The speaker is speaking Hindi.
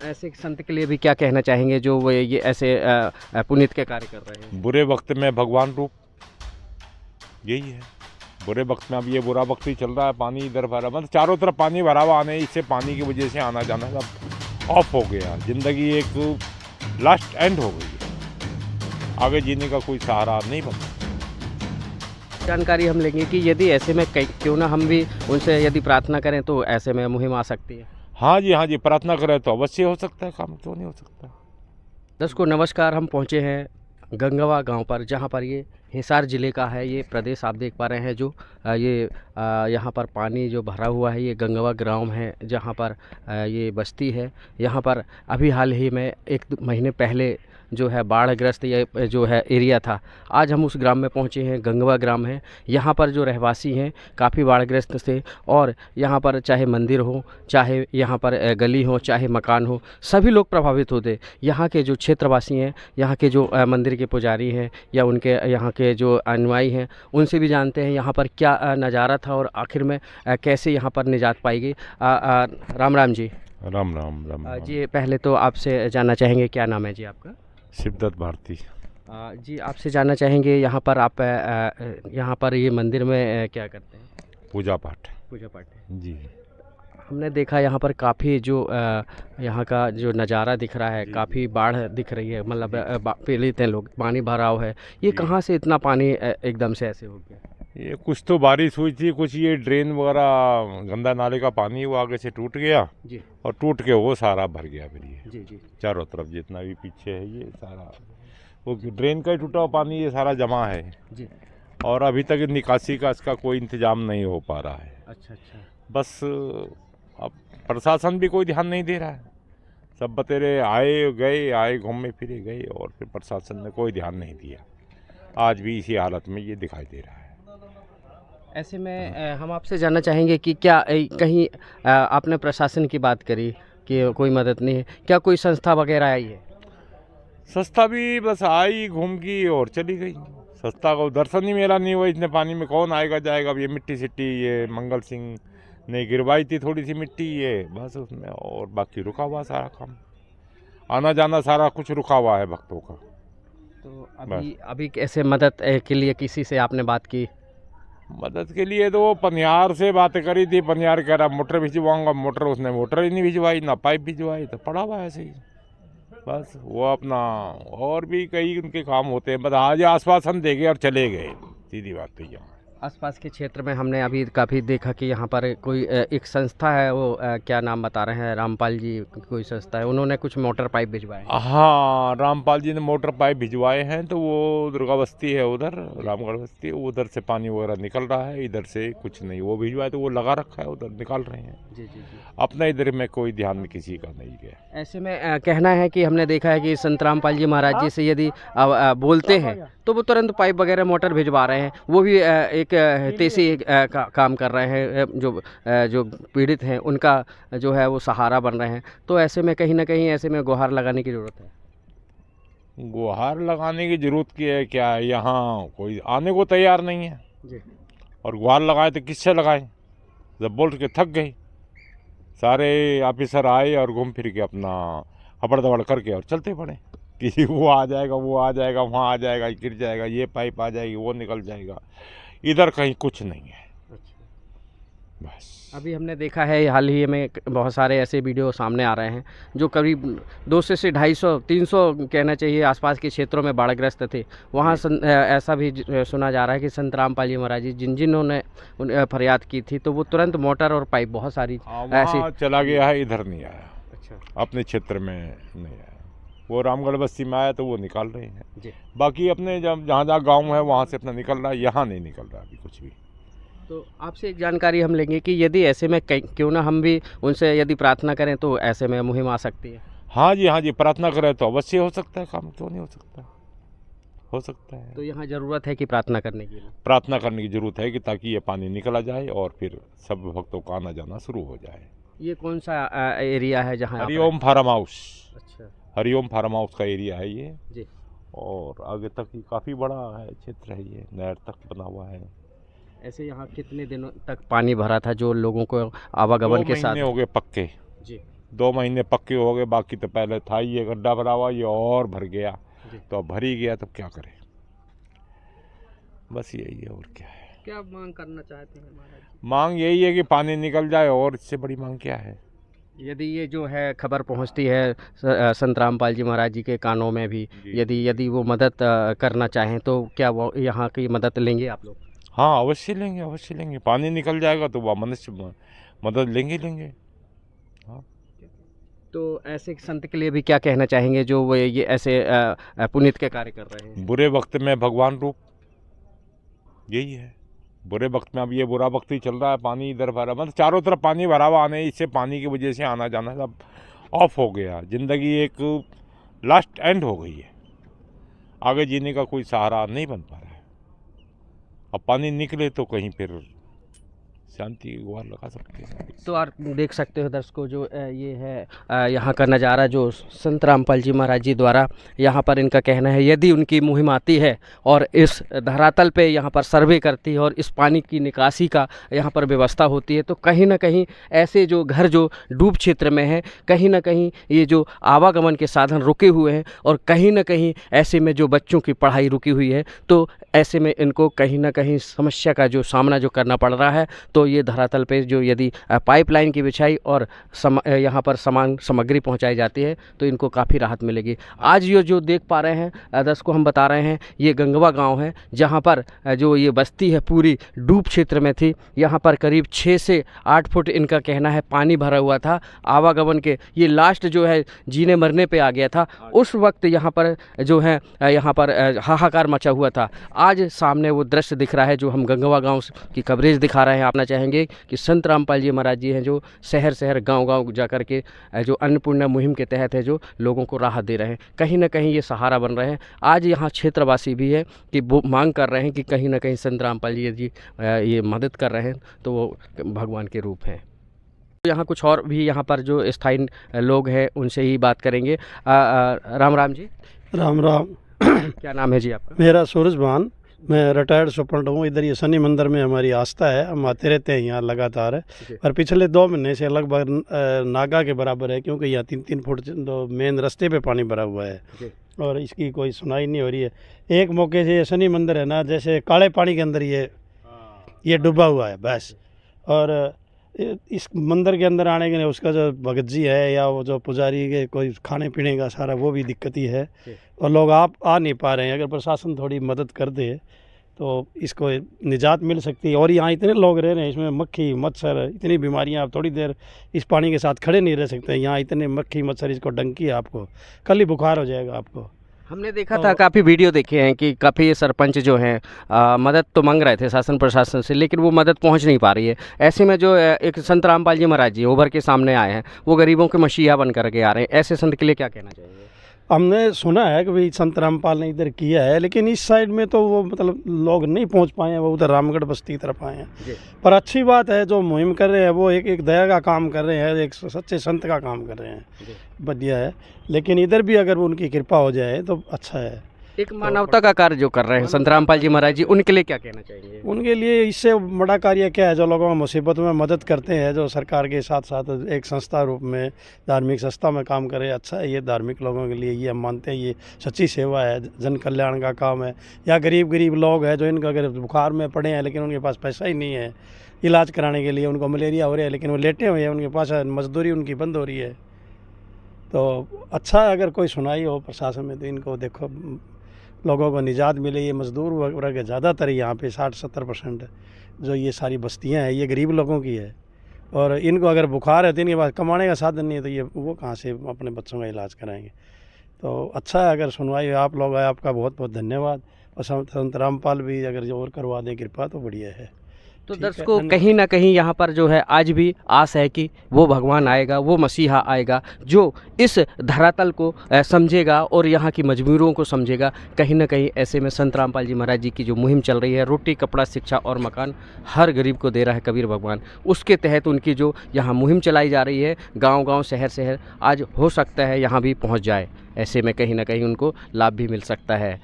ऐसे संत के लिए भी क्या कहना चाहेंगे जो वो ये ऐसे पुनीत के कार्य कर रहे हैं? बुरे वक्त में भगवान रूप यही है। बुरे वक्त में अब ये बुरा वक्त ही चल रहा है, पानी इधर भरा, मतलब चारों तरफ पानी भरा हुआ, आने इससे पानी की वजह से आना जाना सब ऑफ हो गया। ज़िंदगी एक लास्ट एंड हो गई है, आगे जीने का कोई सहारा नहीं बनता। जानकारी हम लेंगे कि यदि ऐसे में क्यों ना हम भी उनसे यदि प्रार्थना करें तो ऐसे में मुहिम आ सकती है। हाँ जी, प्रार्थना करें तो अवश्य हो सकता है काम, क्यों नहीं हो सकता। दर्शकों नमस्कार, हम पहुंचे हैं गंगवा गांव पर, जहां पर ये हिसार ज़िले का है ये प्रदेश। आप देख पा रहे हैं जो ये यहाँ पर पानी जो भरा हुआ है, ये गंगवा ग्राम है जहां पर ये बस्ती है। यहाँ पर अभी हाल ही में 1 महीने पहले जो है बाढ़ग्रस्त ये जो है एरिया था। आज हम उस ग्राम में पहुंचे हैं, गंगवा ग्राम है। यहाँ पर जो रहवासी हैं काफ़ी बाढ़ग्रस्त थे, और यहाँ पर चाहे मंदिर हो, चाहे यहाँ पर गली हो, चाहे मकान हो, सभी लोग प्रभावित होते। यहाँ के जो क्षेत्रवासी हैं, यहाँ के जो मंदिर के पुजारी हैं या उनके यहाँ के जो अनुयायी हैं, उनसे भी जानते हैं यहाँ पर क्या नज़ारा था और आखिर में कैसे यहाँ पर निजात पाई गई। राम राम जी। राम राम राम राम। जी पहले तो आपसे जानना चाहेंगे क्या नाम है जी आपका? शिवदत्त भारती। जी आपसे जानना चाहेंगे यहाँ पर आप यहाँ पर ये मंदिर में क्या करते हैं? पूजा पाठ। पूजा पाठ जी। हमने देखा यहाँ पर काफ़ी जो यहाँ का जो नज़ारा दिख रहा है, काफ़ी बाढ़ दिख रही है, मतलब पीड़ित हैं लोग, पानी भरा हुआ है। ये कहाँ से इतना पानी एकदम से ऐसे हो गया? ये कुछ तो बारिश हुई थी, कुछ ये ड्रेन वगैरह गंदा नाले का पानी वो आगे से टूट गया जी, और टूट के वो सारा भर गया। फिर ये जी जी चारों तरफ जितना भी पीछे है ये सारा वो ड्रेन का ही टूटा हुआ पानी ये सारा जमा है जी। और अभी तक निकासी का इसका कोई इंतजाम नहीं हो पा रहा है। अच्छा अच्छा। बस अब प्रशासन भी कोई ध्यान नहीं दे रहा है। सब बतेरे आए घूमे फिरे गए और फिर प्रशासन ने कोई ध्यान नहीं दिया। आज भी इसी हालत में ये दिखाई दे रहा है। ऐसे में हम आपसे जानना चाहेंगे कि क्या कहीं आपने प्रशासन की बात करी कि कोई मदद नहीं है, क्या कोई संस्था वगैरह आई है? संस्था भी बस आई, घूम गई और चली गई। संस्था को दर्शन ही मेरा नहीं हुआ, इतने पानी में कौन आएगा जाएगा। अब ये मिट्टी सिट्टी ये मंगल सिंह ने गिरवाई थी थोड़ी सी मिट्टी, ये बस उसमें, और बाकी रुका हुआ सारा काम, आना जाना सारा कुछ रुका हुआ है भक्तों का। तो अभी कैसे मदद के लिए किसी से आपने बात की? मदद के लिए तो वो पनियार से बात करी थी। पनियार कह रहा मोटर भिजवाऊंगा, मोटर उसने मोटर ही नहीं भिजवाई, ना पाइप भिजवाई, तो पड़ा हुआ ऐसे ही। बस वो अपना और भी कई उनके काम होते हैं, बस आज आश्वासन दे गए और चले गए, सीधी बात तो यहाँ। आसपास के क्षेत्र में हमने अभी काफ़ी देखा कि यहाँ पर कोई एक संस्था है, वो क्या नाम बता रहे हैं, रामपाल जी कोई संस्था है, उन्होंने कुछ मोटर पाइप भिजवाए। हाँ, रामपाल जी ने मोटर पाइप भिजवाए हैं, तो वो दुर्गा बस्ती है उधर, रामगढ़ बस्ती, उधर से पानी वगैरह निकल रहा है, इधर से कुछ नहीं। वो भिजवाए तो वो लगा रखा है, उधर निकाल रहे हैं। जी जी जी। अपना इधर में कोई ध्यान किसी का नहीं गया। ऐसे में कहना है कि हमने देखा है कि संत रामपाल जी महाराज जी से यदि बोलते हैं तो वो तुरंत पाइप वगैरह मोटर भिजवा रहे हैं। वो भी एक हितैषी काम कर रहे हैं, जो पीड़ित हैं उनका जो है वो सहारा बन रहे हैं। तो ऐसे में कहीं ना कहीं ऐसे में गुहार लगाने की ज़रूरत है। गुहार लगाने की जरूरत की है क्या, यहाँ कोई आने को तैयार नहीं है जी। और गुहार लगाए तो किससे लगाए, जब बोल के थक गए। सारे ऑफिसर आए और घूम फिर के अपना हबड़ दबड़ करके और चलते पड़े कि वो आ जाएगा, वहाँ आ जाएगा, गिर जाएगा, ये पाइप आ जाएगी, वो निकल जाएगा। इधर कहीं कुछ नहीं है। अच्छा। बस अभी हमने देखा है हाल ही में बहुत सारे ऐसे वीडियो सामने आ रहे हैं जो करीब 200 से 250 300 कहना चाहिए आसपास के क्षेत्रों में बाढ़ग्रस्त थे। वहाँ ऐसा भी सुना जा रहा है कि संत रामपाल जी महाराज जी जिन्होंने फरियाद की थी तो वो तुरंत मोटर और पाइप बहुत सारी ऐसे चला गया है, इधर नहीं आया। अच्छा। अपने क्षेत्र में नहीं आया। वो रामगढ़ बस्ती में आया तो वो निकाल रहे हैं जी। बाकी अपने जहाँ जहाँ गाँव है वहाँ से अपना निकल रहा है, यहाँ नहीं निकल रहा अभी कुछ भी। तो आपसे एक जानकारी हम लेंगे कि यदि ऐसे में क्यों ना हम भी उनसे यदि प्रार्थना करें तो ऐसे में मुहिम आ सकती है। हाँ जी, प्रार्थना करें तो अवश्य हो सकता है काम, क्यों नहीं हो सकता, हो सकता है। तो यहाँ ज़रूरत है कि प्रार्थना करने की, प्रार्थना करने की जरूरत है कि ताकि ये पानी निकला जाए और फिर सब भक्तों का आना जाना शुरू हो जाए। ये कौन सा एरिया है जहाँ? Hariom farm house. अच्छा। हरिओम फार्म हाउस का एरिया है ये जी। और आगे तक ही काफ़ी बड़ा है क्षेत्र है, ये नहर तक बना हुआ है। ऐसे यहाँ कितने दिनों तक पानी भरा था जो लोगों को आवागमन के साथ? 2 महीने हो गए पक्के। जी। 2 महीने पक्के हो गए, बाकी तो पहले था ही ये गड्ढा भरा हुआ, ये और भर गया, तो अब भर ही गया, तब क्या करें। बस यही है, और क्या है। क्या मांग करना चाहते हैं महाराज जी? मांग यही है कि पानी निकल जाए, और इससे बड़ी मांग क्या है। यदि ये जो है खबर पहुंचती है संत रामपाल जी महाराज जी के कानों में भी, यदि वो मदद करना चाहें तो क्या वो यहाँ की मदद लेंगे आप लोग? हाँ, अवश्य लेंगे, अवश्य लेंगे। पानी निकल जाएगा तो वह मनुष्य मदद लेंगे। हाँ। तो ऐसे संत के लिए भी क्या कहना चाहेंगे जो वो ये ऐसे पुनीत के कार्य कर रहे हैं? बुरे वक्त में भगवान रूप यही है। बुरे वक्त में, अब ये बुरा वक्त ही चल रहा है, पानी इधर भरा, मतलब चारों तरफ पानी भरा हुआ आने, इससे पानी की वजह से आना जाना सब ऑफ हो गया। ज़िंदगी एक लास्ट एंड हो गई है, आगे जीने का कोई सहारा नहीं बन पा रहा है। अब पानी निकले तो कहीं फिर शांति गुहार लगा सकते हैं। तो आप देख सकते हो दर्शकों, जो ये है यहाँ का नज़ारा जो संत रामपाल जी महाराज जी द्वारा यहाँ पर इनका कहना है, यदि उनकी मुहिम आती है और इस धरातल पे यहाँ पर सर्वे करती है और इस पानी की निकासी का यहाँ पर व्यवस्था होती है, तो कहीं ना कहीं ऐसे जो घर जो डूब क्षेत्र में है, कहीं ना कहीं ये जो आवागमन के साधन रुके हुए हैं, और कहीं ना कहीं ऐसे में जो बच्चों की पढ़ाई रुकी हुई है, तो ऐसे में इनको कहीं ना कहीं समस्या का जो सामना जो करना पड़ रहा है। तो ये धरातल पे जो यदि पाइपलाइन की बिछाई और यहाँ पर सामग्री पहुंचाई जाती है तो इनको काफ़ी राहत मिलेगी। आज ये जो देख पा रहे हैं दर्शकों, हम बता रहे हैं ये गंगवा गांव है, जहां पर जो ये बस्ती है पूरी डूब क्षेत्र में थी। यहाँ पर करीब 6 से 8 फुट इनका कहना है पानी भरा हुआ था। आवागमन के ये लास्ट जो है जीने मरने पे आ गया था। उस वक्त यहाँ पर जो है यहाँ पर हाहाकार मचा हुआ था। आज सामने वो दृश्य दिख रहा है जो हम गंगवा गांव की कवरेज दिखा रहे हैं। आपना चाहेंगे कि संत रामपाल जी महाराज जी हैं जो शहर शहर गांव-गांव जा कर के जो अन्नपूर्णा मुहिम के तहत है जो लोगों को राहत दे रहे हैं, कहीं ना कहीं ये सहारा बन रहे हैं। आज यहाँ क्षेत्रवासी भी है कि वो मांग कर रहे हैं कि कहीं ना कहीं संत रामपाल जी ये मदद कर रहे हैं, तो वो भगवान के रूप हैं। यहाँ कुछ और भी यहाँ पर जो स्थायी लोग हैं उनसे ही बात करेंगे। राम राम जी। राम राम। क्या नाम है जी आपका? मेरा सूरज भान, मैं रिटायर्ड सुपरडेंट हूँ। इधर ये शनि मंदिर में हमारी आस्था है, हम आते रहते हैं यहाँ लगातार। पर पिछले 2 महीने से लगभग नागा के बराबर है, क्योंकि यहाँ 3-3 फुट मेन रास्ते पे पानी भरा हुआ है और इसकी कोई सुनाई नहीं हो रही है। एक मौके से ये शनि मंदिर है ना, जैसे काले पानी के अंदर ये डूबा हुआ है बस। और इस मंदिर के अंदर आने के लिए उसका जो भगत जी है या वो जो पुजारी के कोई खाने पीने का सारा वो भी दिक्कत ही है, और लोग आ नहीं पा रहे हैं। अगर प्रशासन थोड़ी मदद कर दे तो इसको निजात मिल सकती है। और यहाँ इतने लोग रह रहे हैं, इसमें मक्खी मच्छर इतनी बीमारियाँ, आप थोड़ी देर इस पानी के साथ खड़े नहीं रह सकते। यहाँ इतने मक्खी मच्छर, इसको डंकी है, आपको कल ही बुखार हो जाएगा आपको। हमने देखा था, काफ़ी वीडियो देखे हैं कि काफ़ी सरपंच जो हैं मदद तो मांग रहे थे शासन प्रशासन से, लेकिन वो मदद पहुंच नहीं पा रही है। ऐसे में जो एक संत रामपाल जी महाराज जी उभर के सामने आए हैं, वो गरीबों के मसीहा बन करके आ रहे हैं। ऐसे संत के लिए क्या कहना चाहिए? हमने सुना है कि भाई संत रामपाल ने इधर किया है, लेकिन इस साइड में तो वो मतलब लोग नहीं पहुंच पाए हैं, वो उधर रामगढ़ बस्ती की तरफ आए हैं। पर अच्छी बात है, जो मुहिम कर रहे हैं वो एक दया का काम कर रहे हैं, एक सच्चे संत का काम कर रहे हैं, बढ़िया है। लेकिन इधर भी अगर उनकी कृपा हो जाए तो अच्छा है। एक मानवता का कार्य जो कर रहे हैं संत रामपाल जी महाराज जी, उनके लिए क्या कहना चाहिए? उनके लिए इससे बड़ा कार्य क्या है, जो लोगों को मुसीबत में मदद करते हैं, जो सरकार के साथ साथ एक संस्था रूप में धार्मिक संस्था में काम करे, अच्छा है। ये धार्मिक लोगों के लिए ये हम मानते हैं ये सच्ची सेवा है, जन कल्याण का काम है। या गरीब लोग हैं जो इनका अगर बुखार में पड़े हैं लेकिन उनके पास पैसा ही नहीं है इलाज कराने के लिए, उनको मलेरिया हो रहा है लेकिन वो लेटे हुए हैं, उनके पास मजदूरी उनकी बंद हो रही है। तो अच्छा है अगर कोई सुनाई हो प्रशासन में, तो इनको देखो लोगों को निजात मिले। ये मजदूर वर्ग ज़्यादातर यहाँ पे 60-70% जो ये सारी बस्तियाँ हैं ये गरीब लोगों की है, और इनको अगर बुखार है तो इनके पास कमाने का साधन नहीं है, तो ये वो कहाँ से अपने बच्चों का इलाज कराएंगे। तो अच्छा है अगर सुनवाई आप लोग आए, आपका बहुत बहुत धन्यवाद। और संत रामपाल भी अगर और करवा दें कृपा तो बढ़िया है। तो दर्शकों, कहीं ना कहीं यहाँ पर जो है आज भी आस है कि वो भगवान आएगा, वो मसीहा आएगा जो इस धरातल को समझेगा और यहाँ की मजबूरियों को समझेगा। कहीं ना कहीं ऐसे में संत रामपाल जी महाराज जी की जो मुहिम चल रही है, रोटी कपड़ा शिक्षा और मकान हर गरीब को दे रहा है कबीर भगवान, उसके तहत उनकी जो यहाँ मुहिम चलाई जा रही है, गाँव-गाँव शहर शहर आज हो सकता है यहाँ भी पहुँच जाए। ऐसे में कहीं ना कहीं उनको लाभ भी मिल सकता है।